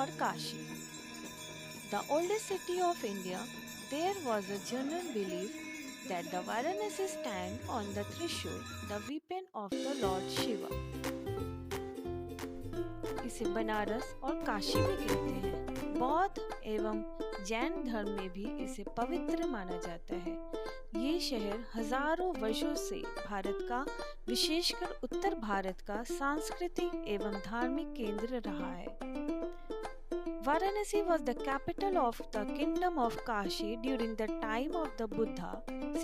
or Kashi. The oldest city of India, there was a general belief that the Varanasi stand on the Trishul, the weapon of the Lord Shiva. इसे बनारस और काशी भी कहते हैं। बौद्ध एवं जैन धर्म में भी इसे पवित्र माना जाता है। ये शहर हजारों वर्षों से भारत का, विशेषकर उत्तर भारत का सांस्कृतिक एवं धार्मिक केंद्र रहा है। Varanasi was the capital of the kingdom of Kashi during the time of the Buddha,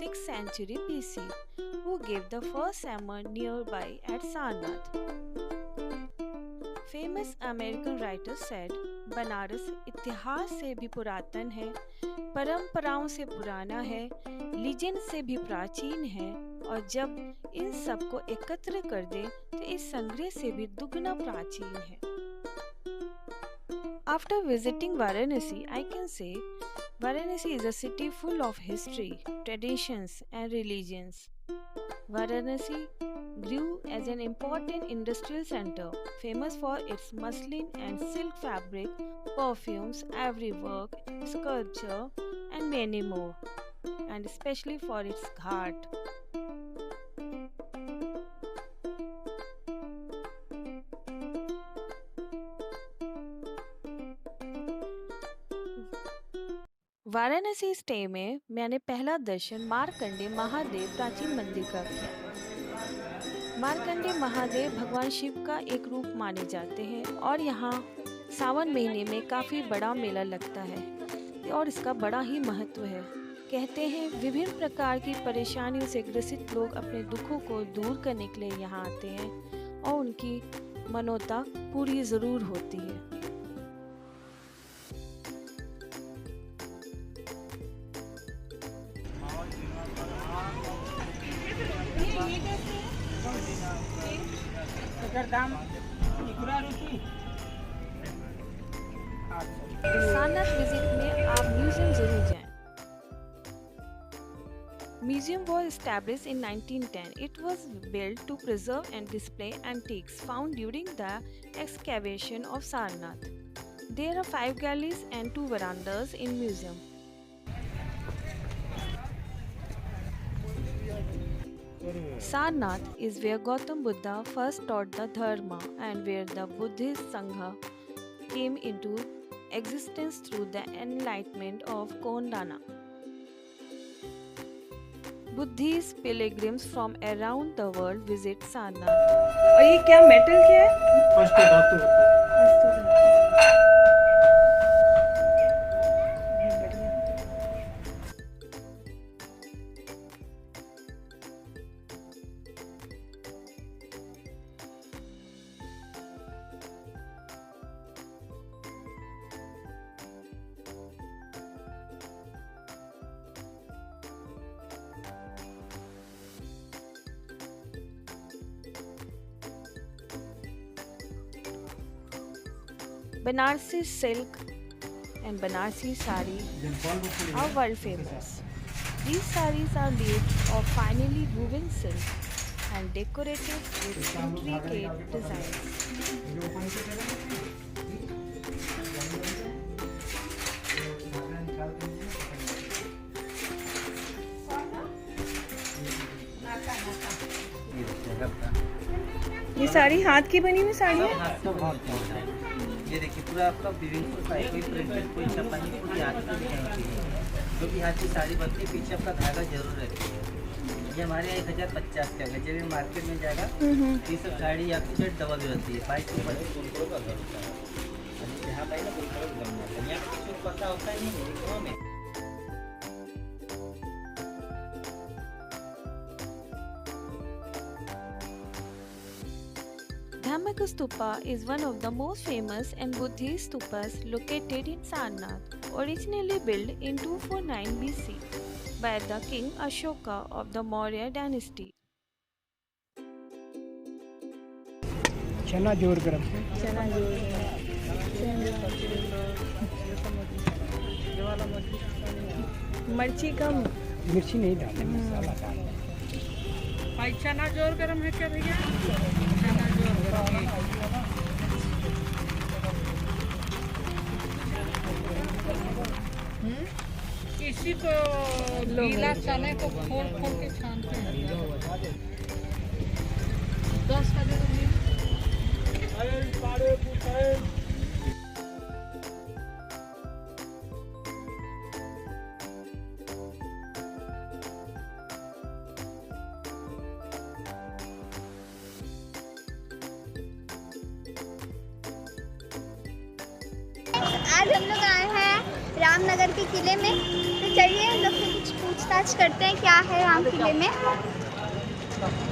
6th century BC, who gave the first sermon nearby at Sarnath. Famous American writer said, Banaras इतिहास से भी पुरातन है, परंपराओं से पुराना है, लीजेंड से भी प्राचीन है, और जब इन सब को एकत्र कर दे तो इस संग्रह से भी दुगना प्राचीन है। After visiting Varanasi, I can say Varanasi is a city full of history, traditions and religions. Varanasi grew as an important industrial center, famous for its muslin and silk fabric, perfumes, ivory work, sculpture, and many more, and especially for its ghat. Varanasi stay में मैंने पहला दर्शन मार्कंडे महादेव प्राचीन मंदिर का किया। मार्कंडे महादेव भगवान शिव का एक रूप माने जाते हैं और यहाँ सावन महीने में काफ़ी बड़ा मेला लगता है और इसका बड़ा ही महत्व है। कहते हैं विभिन्न प्रकार की परेशानियों से ग्रसित लोग अपने दुखों को दूर करने के लिए यहाँ आते हैं और उनकी मनोता पूरी ज़रूर होती है। सारनाथ विजिट में आप म्यूजियम जरूर जाएं। Museum was established in 1910. It was built to preserve and display antiques found during the excavation of Sarnath. There are 5 galleries and 2 verandas in museum. Sarnath is where Gautam Buddha first taught the Dharma and where the Buddhist Sangha came into existence through the enlightenment of Kondana. Buddhist pilgrims from around the world visit Sarnath. और ये क्या metal क्या है? अष्टधातु। Banarsi silk and Banarsi sari are world famous. These saris are made of finely woven silk and decorated with intricate designs. ये सारी हाथ की बनी हुई साड़ी है। ये देखिए पूरा आपका विविंग कोई प्रिंटेड कोई छपा नहीं, पूरी हाथ की डिजाइन की है। जो भी हाथ की साड़ी बनती है पीछे आपका धागा जरूर रहती है। ये हमारे यहाँ 1050 का है। जब ये मार्केट में जाएगा ये सब साड़ी आपकी रेट डबल रहती है, 22 से 25। यहाँ पे पता होता ही नहीं में। Dhammaka Stupa is one of the most famous and Buddhist stupas located in Sarnath, originally built in 249 BC by the king Ashoka of the Maurya dynasty. चना जोर गरम मिर्ची कम, मिर्ची नहीं डालते, मसाला डालते। भाई चना जोर गरम है क्या भैया? चना जोर गरम। गीला चने को खोल खोल के छानते हैं। 10 का दे दो भैया। आज हम लोग आए हैं रामनगर के किले में, तो चलिए हम लोग से कुछ पूछताछ करते हैं क्या है राम किले में।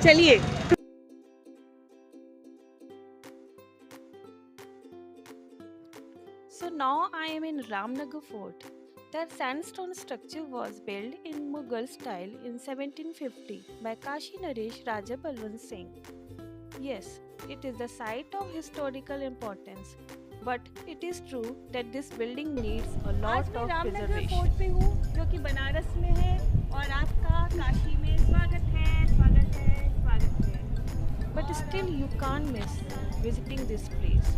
चलिए। So now I am in Ramnagar Fort. The sandstone structure was built in Mughal style in 1750 by Kashi Naresh Raja Balwant Singh. Yes, it is the site of historical importance, but it is true that this building needs a lot of Ramnagar preservation. Fort पे हूँ जो कि बनारस में है और आपका काशी में स्वागत है, स्वागत है, स्वागत है। But still you can't miss visiting this place.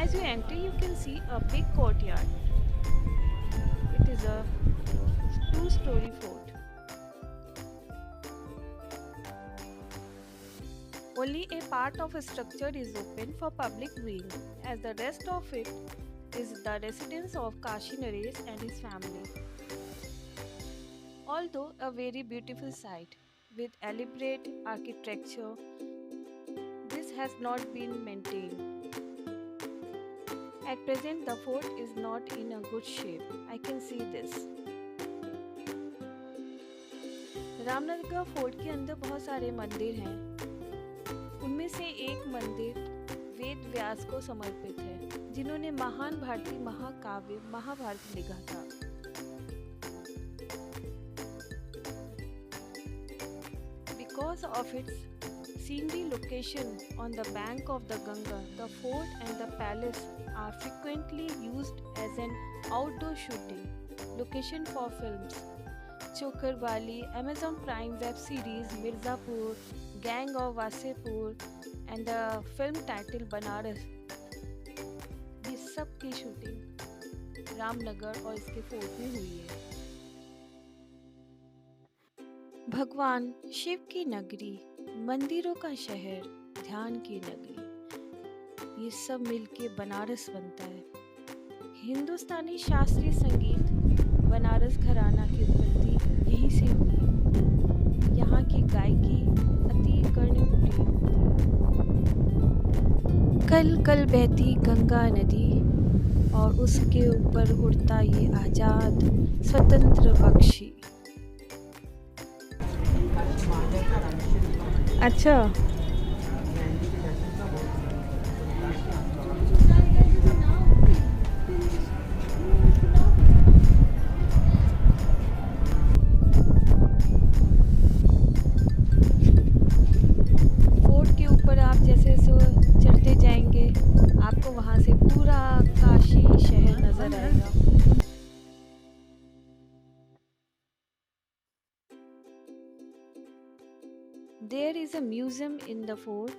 As you enter you can see a big courtyard. It is a two-story fort. Only a part of a structure is open for public viewing, as the rest of it is the residence of Kashi Naresh and his family. Although a very beautiful site with elaborate architecture, this has not been maintained. At present, the fort is not in a good shape. I can see this. Ramnagar fort के अंदर बहुत सारे मंदिर हैं। उनमें से एक मंदिर वेद व्यास को समर्पित है, जिन्होंने महान भारतीय महाकाव्य महाभारत लिखा था। Because of its scenery location on the bank of the Ganga, the fort and the palace are frequently used as an outdoor shooting location for films. Chokarwali, Amazon Prime web series Mirzapur, Gang of Wasepur and the film title Banaras. ये सब की shooting Ramnagar और इसके fort में हुई है। भगवान शिव की नगरी, मंदिरों का शहर, ध्यान की नगरी, ये सब मिलके बनारस बनता है। हिंदुस्तानी शास्त्रीय संगीत बनारस घराना की उत्पत्ति यहीं से हुई है। यहाँ की गायकी अति कर्णप्रिय होती है। कल कल बहती गंगा नदी और उसके ऊपर उड़ता ये आजाद स्वतंत्र पक्षी। अच्छा, फोर्ट के ऊपर आप जैसे चढ़ते जाएंगे, आपको वहां से पूरा काशी शहर नजर आएगा। There is a museum in the fort.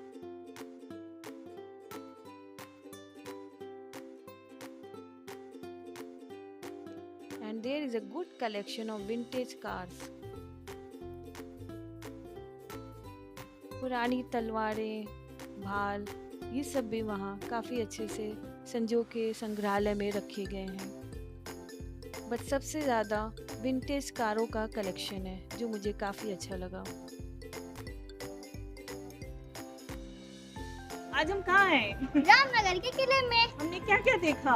And there is a good collection of vintage cars. पुरानी तलवारें, भाल, ये सब भी वहाँ काफ़ी अच्छे से संजो के संग्रहालय में रखे गए हैं। बट सबसे ज़्यादा विंटेज कारों का कलेक्शन है, जो मुझे काफ़ी अच्छा लगा। आज हम कहाँ हैं? रामनगर के किले में हमने क्या क्या देखा?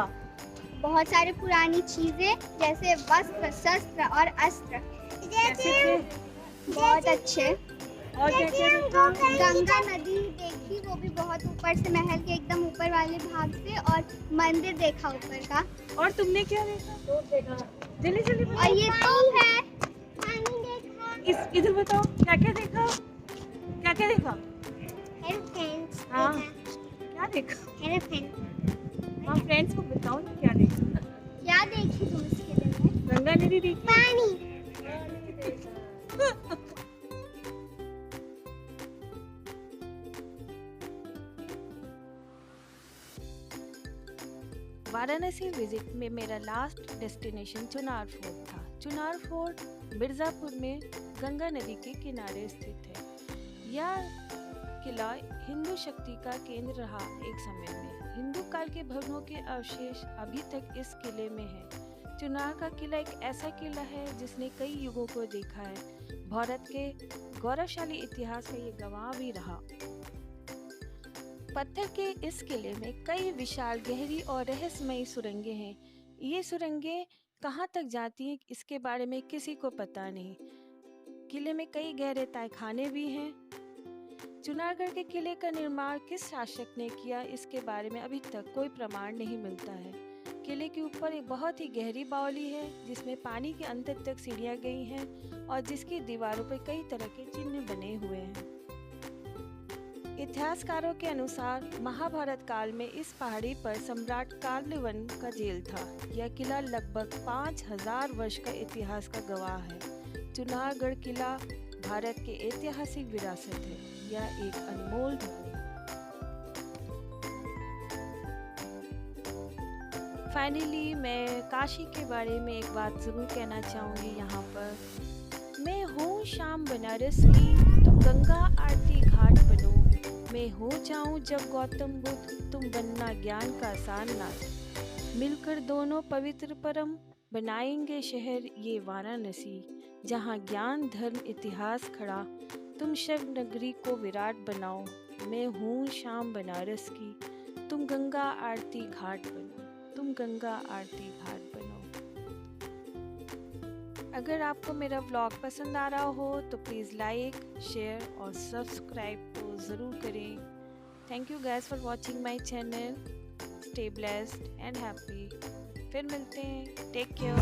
बहुत सारे पुरानी चीजें जैसे वस्त्र, शस्त्र और अस्त्र, कैसे थे? बहुत अच्छे। और क्या क्या देखा? गंगा नदी देखी, वो भी बहुत ऊपर से, महल के एकदम ऊपर वाले भाग से, और मंदिर देखा ऊपर का। और तुमने क्या देखा? जल्दी जल्दी और बताओ। ये तो है पानी देखा। इधर बताओ क्या क्या देखा? क्या क्या देखा? एलिफेंट्स हाँ। देखा। क्या देखा? एलिफेंट। हाँ, फ्रेंड्स को बताओ ना क्या देखा। क्या देखी तुम इस किले में? गंगा नदी देखी? पानी। वाराणसी विजिट में मेरा लास्ट डेस्टिनेशन चुनार फोर्ट था। चुनार फोर्ट मिर्ज़ापुर में गंगा नदी के किनारे स्थित है। यह किला हिंदू शक्ति का केंद्र रहा एक समय में। हिंदू काल के भवनों के अवशेष अभी तक इस किले में है। चुनार का किला एक ऐसा किला है जिसने कई युगों को देखा है। भारत के गौरवशाली इतिहास का ये गवाह भी रहा। पत्थर के इस किले में कई विशाल, गहरी और रहस्यमयी सुरंगें हैं। ये सुरंगें कहाँ तक जाती हैं इसके बारे में किसी को पता नहीं। किले में कई गहरे तहखाने भी हैं। चुनारगढ़ के किले का निर्माण किस शासक ने किया इसके बारे में अभी तक कोई प्रमाण नहीं मिलता है। किले के ऊपर एक बहुत ही गहरी बावली है जिसमें पानी के अंत तक सीढ़ियां गई हैं और जिसकी दीवारों पर कई तरह के चिन्ह बने हुए हैं। इतिहासकारों के अनुसार महाभारत काल में इस पहाड़ी पर सम्राट कार्लवन का जेल था। यह किला लगभग 5000 वर्ष का इतिहास का गवाह है। चुनारगढ़ किला भारत के ऐतिहासिक विरासत है। यह एक अनमोल धन है। फाइनली मैं काशी के बारे में एक बात जरूर कहना चाहूँगी यहाँ पर। मैं हूँ शाम बनारस की, तुम गंगा आरती घाट बनो। मैं हो जाऊँ जब गौतम बुद्ध, तुम बनना ज्ञान का सारनाथ। मिलकर दोनों पवित्र परम बनाएंगे शहर ये वाराणसी, जहाँ ज्ञान धर्म इतिहास खड़ा। तुम शिव नगरी को विराट बनाओ। मैं हूँ शाम बनारस की, तुम गंगा आरती घाट बनो। तुम गंगा आरती घाट बनो। अगर आपको मेरा व्लॉग पसंद आ रहा हो तो प्लीज़ लाइक, शेयर और सब्सक्राइब तो ज़रूर करें। Thank you guys for watching my channel. Stay blessed and happy. फिर मिलते हैं। Take care.